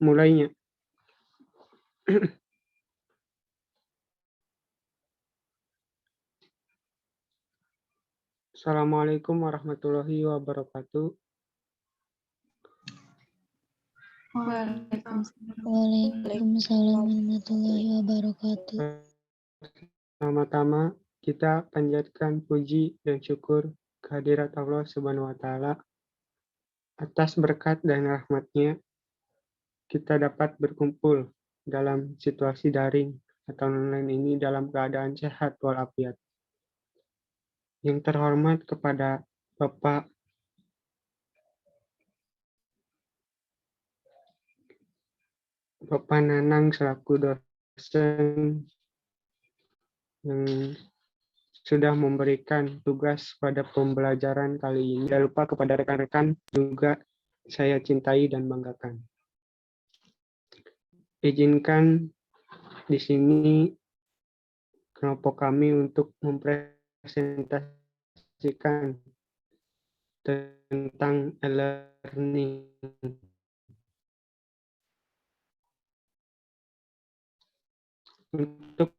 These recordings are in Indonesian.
mulainya. Assalamualaikum warahmatullahi wabarakatuh. Waalaikumsalam warahmatullahi wabarakatuh. Pertama-tama kita panjatkan puji dan syukur kehadirat Allah Subhanahu wa Ta'ala atas berkat dan rahmat-Nya kita dapat berkumpul dalam situasi daring atau online ini dalam keadaan sehat walafiat. Yang terhormat kepada Bapak Nanang selaku dosen yang sudah memberikan tugas pada pembelajaran kali ini. Tidak lupa kepada rekan-rekan juga saya cintai dan banggakan. Izinkan di sini kelompok kami untuk mempresentasikan tentang e-learning. Untuk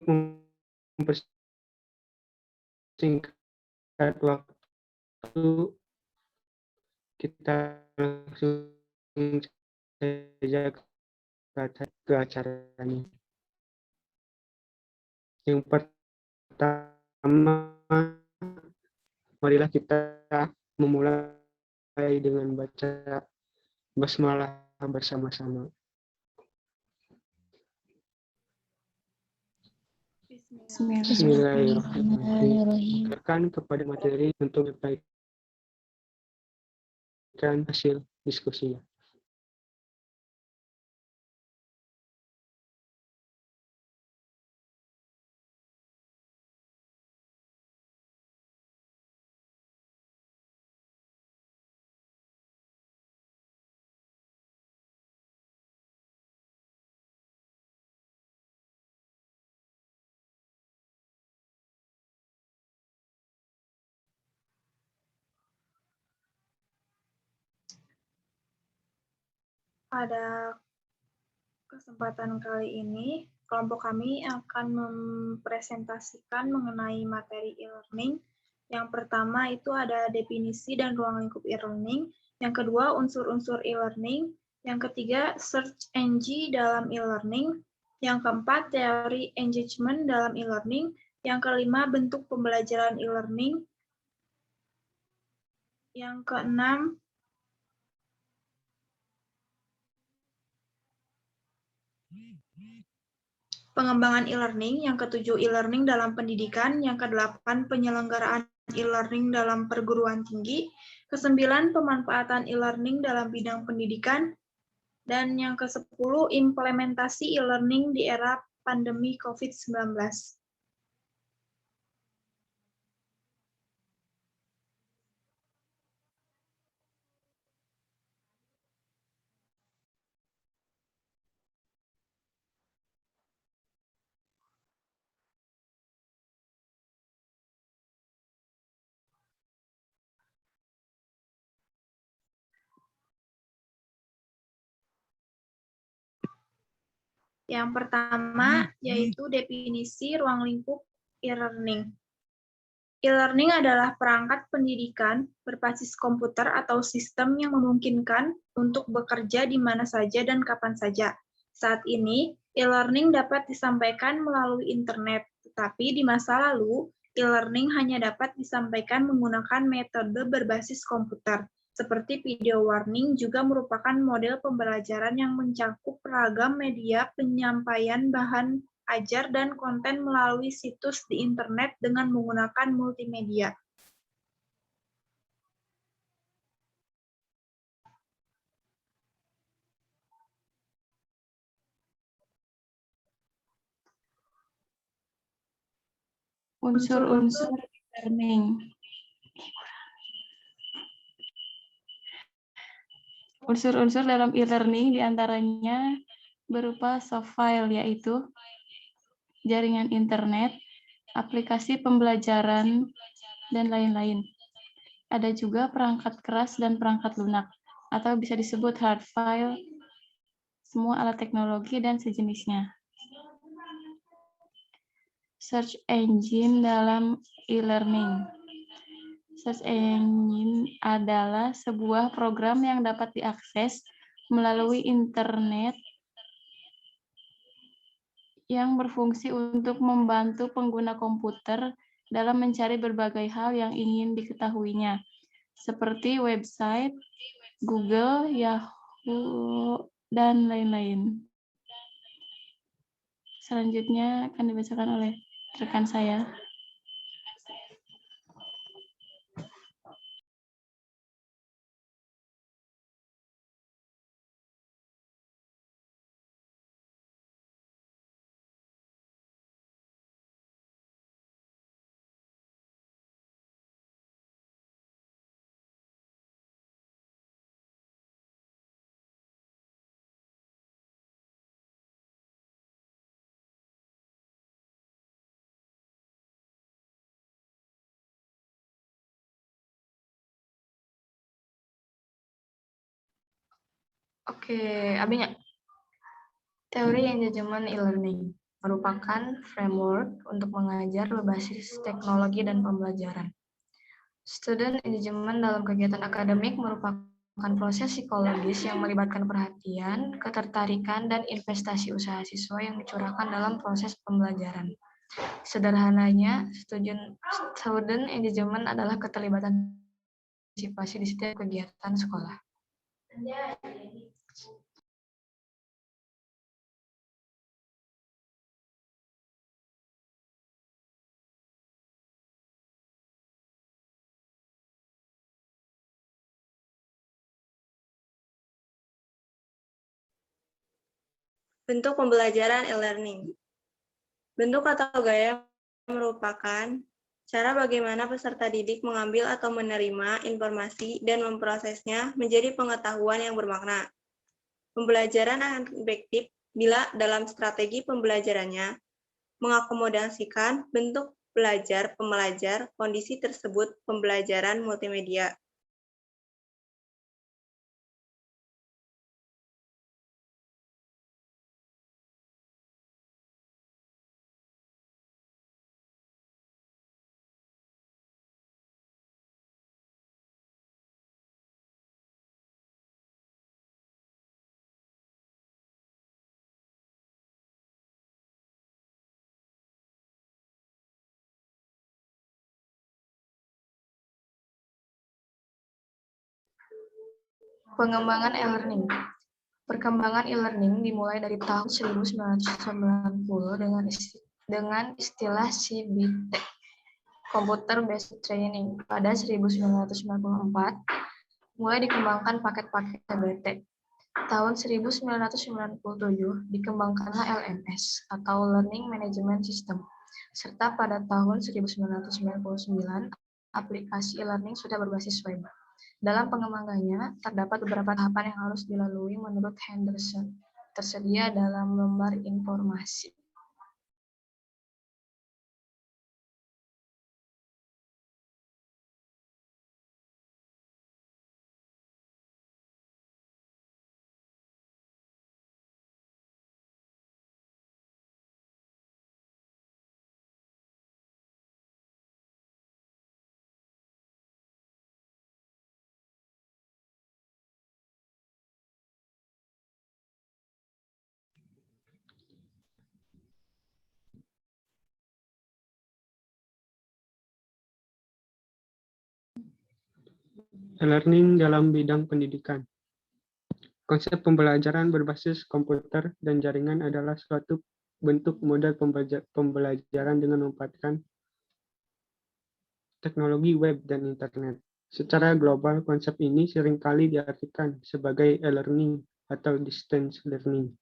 mempersingkat waktu, kita langsung saja ke acaranya. Yang pertama, marilah kita memulai dengan baca basmalah bersama-sama. Bismillahirrahmanirrahim. Silakan kepada materi untuk menyampaikan hasil diskusinya. Pada kesempatan kali ini, kelompok kami akan mempresentasikan mengenai materi e-learning. Yang pertama itu ada definisi dan ruang lingkup e-learning. Yang kedua, unsur-unsur e-learning. Yang ketiga, search engine dalam e-learning. Yang keempat, teori engagement dalam e-learning. Yang kelima, bentuk pembelajaran e-learning. Yang keenam, pengembangan e-learning. Yang ketujuh, e-learning dalam pendidikan. Yang kedelapan, penyelenggaraan e-learning dalam perguruan tinggi. Kesembilan, pemanfaatan e-learning dalam bidang pendidikan. Dan yang ke-10, implementasi e-learning di era pandemi COVID-19. Yang pertama yaitu definisi ruang lingkup e-learning. E-learning adalah perangkat pendidikan berbasis komputer atau sistem yang memungkinkan untuk bekerja di mana saja dan kapan saja. Saat ini, e-learning dapat disampaikan melalui internet, tetapi di masa lalu, e-learning hanya dapat disampaikan menggunakan metode berbasis komputer. Seperti video warning juga merupakan model pembelajaran yang mencakup beragam media penyampaian bahan ajar dan konten melalui situs di internet dengan menggunakan multimedia. Unsur-unsur e-learning. Unsur-unsur dalam e-learning diantaranya berupa soft file, yaitu jaringan internet, aplikasi pembelajaran, dan lain-lain. Ada juga perangkat keras dan perangkat lunak, atau bisa disebut hard file, semua alat teknologi dan sejenisnya. Search engine dalam e-learning. Search engine adalah sebuah program yang dapat diakses melalui internet yang berfungsi untuk membantu pengguna komputer dalam mencari berbagai hal yang ingin diketahuinya, seperti website, Google, Yahoo, dan lain-lain. Selanjutnya akan dibacakan oleh rekan saya. Oke, Abinya. Teori manajemen e-learning merupakan framework untuk mengajar berbasis teknologi dan pembelajaran. Student engagement dalam kegiatan akademik merupakan proses psikologis yang melibatkan perhatian, ketertarikan, dan investasi usaha siswa yang dicurahkan dalam proses pembelajaran. Sederhananya, student engagement adalah keterlibatan partisipasi di setiap kegiatan sekolah. Bentuk pembelajaran e-learning. Bentuk atau gaya merupakan cara bagaimana peserta didik mengambil atau menerima informasi dan memprosesnya menjadi pengetahuan yang bermakna. Pembelajaran akan efektif bila dalam strategi pembelajarannya mengakomodasikan bentuk belajar pembelajar kondisi tersebut pembelajaran multimedia. Pengembangan e-learning. Perkembangan e-learning dimulai dari tahun 1990 dengan istilah CBT, Computer Based Training. Pada 1994, mulai dikembangkan paket-paket CBT. Tahun 1997 dikembangkanlah LMS atau Learning Management System. Serta pada tahun 1999 aplikasi e-learning sudah berbasis web. Dalam pengembangannya, terdapat beberapa tahapan yang harus dilalui menurut Henderson, tersedia dalam lembar informasi. E-learning dalam bidang pendidikan. Konsep pembelajaran berbasis komputer dan jaringan adalah suatu bentuk model pembelajaran dengan memanfaatkan teknologi web dan internet. Secara global, konsep ini seringkali diartikan sebagai e-learning atau distance learning.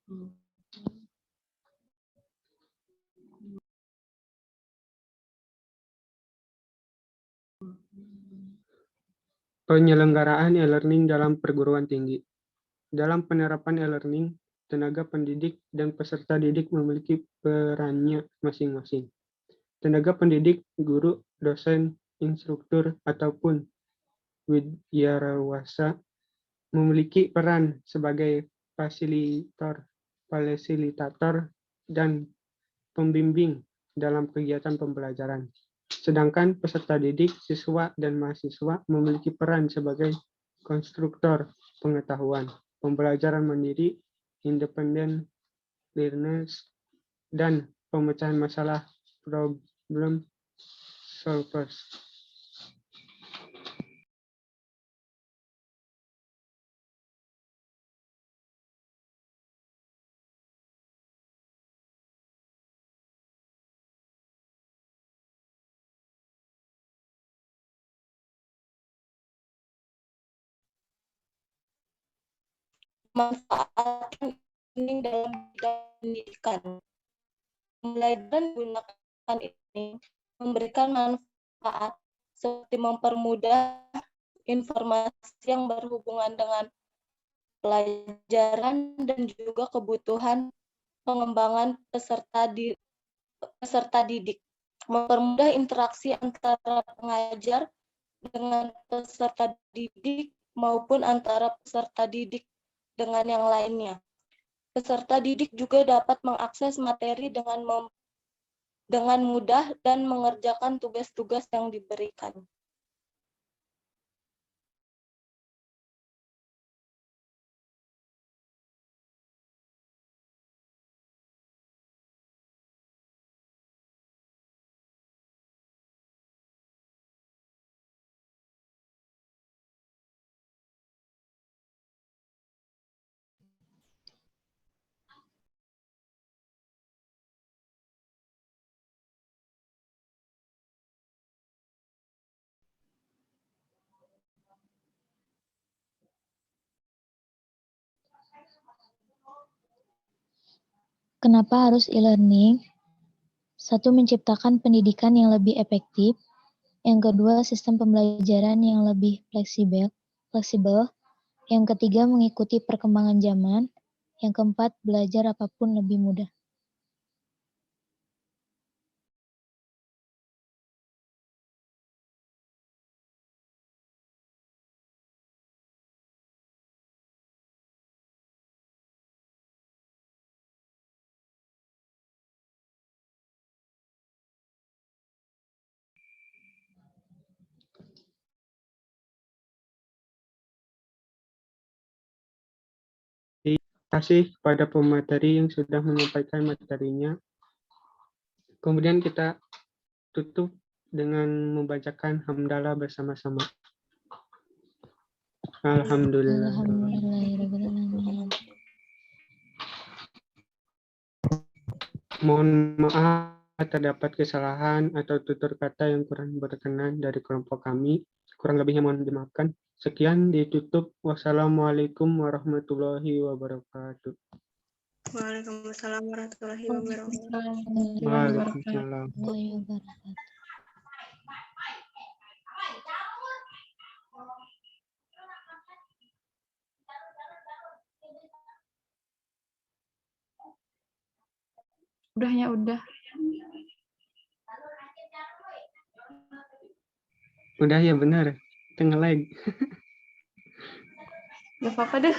Penyelenggaraan e-learning dalam perguruan tinggi. Dalam penerapan e-learning, tenaga pendidik dan peserta didik memiliki perannya masing-masing. Tenaga pendidik, guru, dosen, instruktur, ataupun widyawasa memiliki peran sebagai fasilitator fasilitator, dan pembimbing dalam kegiatan pembelajaran. Sedangkan peserta didik, siswa, dan mahasiswa memiliki peran sebagai konstruktor pengetahuan, pembelajaran mandiri, independent learners, dan pemecahan masalah problem solvers. Manfaat ini dalam bidang pendidikan. Pembelajaran menggunakan ini memberikan manfaat seperti mempermudah informasi yang berhubungan dengan pelajaran dan juga kebutuhan pengembangan peserta didik, mempermudah interaksi antara pengajar dengan peserta didik maupun antara peserta didik dengan yang lainnya. Peserta didik juga dapat mengakses materi dengan mudah dan mengerjakan tugas-tugas yang diberikan. Kenapa harus e-learning? Satu, menciptakan pendidikan yang lebih efektif. Yang kedua, sistem pembelajaran yang lebih fleksibel. Yang ketiga, mengikuti perkembangan zaman. Yang keempat, belajar apapun lebih mudah. Terima kasih kepada pemateri yang sudah menyampaikan materinya. Kemudian kita tutup dengan membacakan hamdalah bersama-sama. Alhamdulillah. Alhamdulillahirrahmanirrahim. Mohon maaf terdapat kesalahan atau tutur kata yang kurang berkenan dari kelompok kami. Kurang lebihnya mohon dimaafkan. Sekian, ditutup. Wassalamualaikum warahmatullahi wabarakatuh. Waalaikumsalam warahmatullahi wabarakatuh. Waalaikumsalam. Udahnya udah. Udah ya, benar. Tengah lag. Gak apa-apa deh.